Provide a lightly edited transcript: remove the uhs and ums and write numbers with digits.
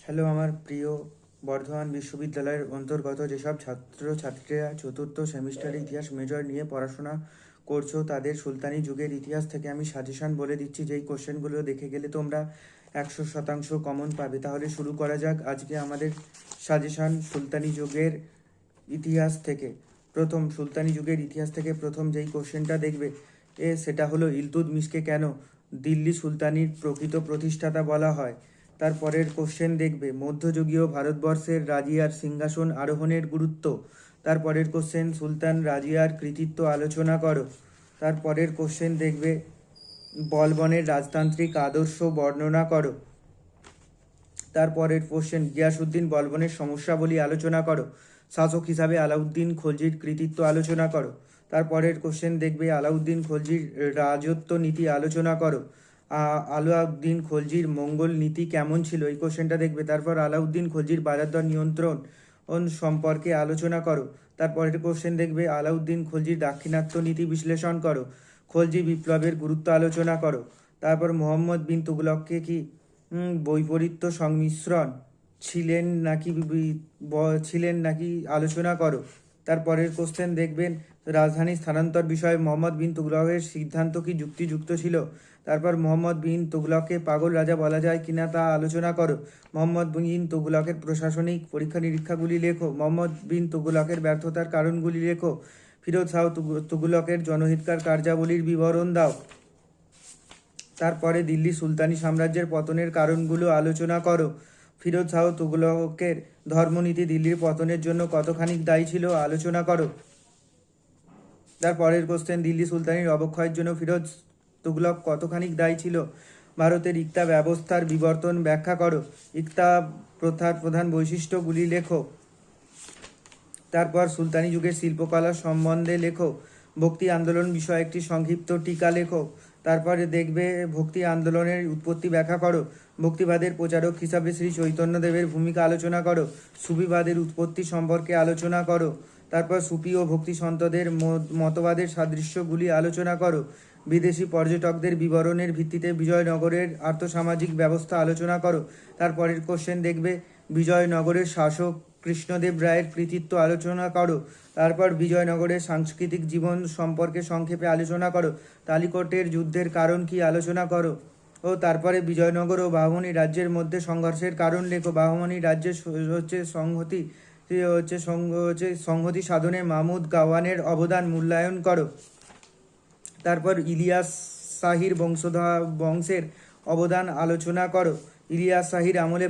Hello আমার প্রিয় বর্ধমান বিশ্ববিদ্যালয়ের অন্তর্গত যেসব ছাত্রছাত্রীরা চতুর্থ সেমিস্টারে ইতিহাস মেজর নিয়ে পড়াশোনা করছো তাদের সুলতানি যুগের ইতিহাস থেকে আমি সাজেশন বলে দিচ্ছি, যেই কোশ্চেনগুলো দেখে গেলে তোমরা 100% কমন পাবে। তাহলে শুরু করা যাক আজকে আমাদের সাজেশন সুলতানি যুগের ইতিহাস থেকে। প্রথম সুলতানি যুগের ইতিহাস থেকে প্রথম যেই কোশ্চেনটা দেখবে সেটা হলো ইলতুৎমিশকে কেন দিল্লি সুলতানির প্রকৃত প্রতিষ্ঠাতা বলা হয়। তারপরের কোশ্চেন দেখবে মধ্যযুগীয় ভারতবর্ষের রাজিয়ার সিংহাসন আরোহণের গুরুত্ব। তারপরের কোশ্চেন সুলতান রাজিয়ার কৃতিত্ব আলোচনা করো। তারপরের কোশ্চেন দেখবে বলবনের রাজতান্ত্রিক আদর্শ বর্ণনা করো। তারপরের কোশ্চেন গিয়াসউদ্দিন বলবনের সমস্যাবলী আলোচনা করো। শাসক হিসাবে আলাউদ্দিন খলজির কৃতিত্ব আলোচনা করো। তারপরের কোশ্চেন দেখবে আলাউদ্দিন খলজির রাজত্ব নীতি আলোচনা করো। আলাউদ্দিন খলজির মঙ্গল নীতি কেমন ছিল, এই কোশ্চেনটা দেখবে। তারপর আলাউদ্দিন খলজির বাজারদর নিয়ন্ত্রণ সম্পর্কে আলোচনা করো। তারপরের কোশ্চেন দেখবে আলাউদ্দিন খলজির দাক্ষিণাত্য নীতি বিশ্লেষণ করো। খলজি বিপ্লবের গুরুত্ব আলোচনা করো। তারপর মোহাম্মদ বিন তুগলককে কি বৈপরীত্য সংমিশ্রণ ছিলেন নাকি আলোচনা করো। তারপরের কোশ্চেন দেখবেন রাজধানী স্থানান্তর বিষয়ে মোহাম্মদ বিন তুগলকের সিদ্ধান্ত কি যুক্তিযুক্ত ছিল। তারপর মোহাম্মদ বিন তুগলককে পাগল রাজা বলা যায় কিনা তা আলোচনা করো। মোহাম্মদ বিন তুগলকের প্রশাসনিক পরীক্ষা নিরীক্ষাগুলি লেখো। মোহাম্মদ বিন তুগলকের ব্যর্থতার কারণগুলি লেখো। ফিরোজ শাহ তুগলকের জনহিতকার কার্যাবলীর বিবরণ দাও। তারপরে দিল্লি সুলতানি সাম্রাজ্যের পতনের কারণগুলো আলোচনা করো। ফিরোজ শাহ তুগলকের ধর্মনীতি দিল্লির পতনের জন্য কতখানি দায়ী ছিল আলোচনা করো। তারপরের কোশ্চেন দিল্লি সুলতানির অবক্ষয়ের জন্য ফিরোজ তুগলক কতখানি দায়ী ছিল। ভারতের ইকতা ব্যবস্থার বিবর্তন ব্যাখ্যা করো। ইকতা প্রথার প্রধান বৈশিষ্ট্যগুলি লেখো। তারপর সুলতানি যুগের শিল্পকলা সম্বন্ধে লেখো। ভক্তি আন্দোলন বিষয়ে একটি সংক্ষিপ্ত টিকা লেখো। তারপরে দেখবে ভক্তি আন্দোলনের উৎপত্তি ব্যাখ্যা করো। ভক্তিবাদের প্রচারক হিসাবে শ্রী চৈতন্যদেবের ভূমিকা আলোচনা করো। সুফিবাদের উৎপত্তি সম্পর্কে আলোচনা করো। তারপর সুফি ও ভক্তি সন্তদের মতবাদের সাদৃশ্যগুলি আলোচনা করো। বিদেশি পর্যটকদের বিবরণের ভিত্তিতে বিজয়নগরের আর্থসামাজিক ব্যবস্থা আলোচনা করো। তারপরের কোশ্চেন দেখবে বিজয়নগরের শাসক কৃষ্ণদেব রায়ের কৃতিত্ব আলোচনা করো। তারপর বিজয়নগরের সাংস্কৃতিক জীবন সম্পর্কে সংক্ষেপে আলোচনা করো। তালিকোটের যুদ্ধের কারণ কি আলোচনা করো। ও তারপরে বিজয়নগর ও বাহমনি রাজ্যের মধ্যে সংঘর্ষের কারণ লেখো। বাহমনি রাজ্যের সংহতি সাধনে মাহমুদ গাওয়ানের অবদান মূল্যায়ন করো। তারপর ইলিয়াস শাহীর বংশের অবদান আলোচনা করো। ইলিয়াস শাহীর আমলে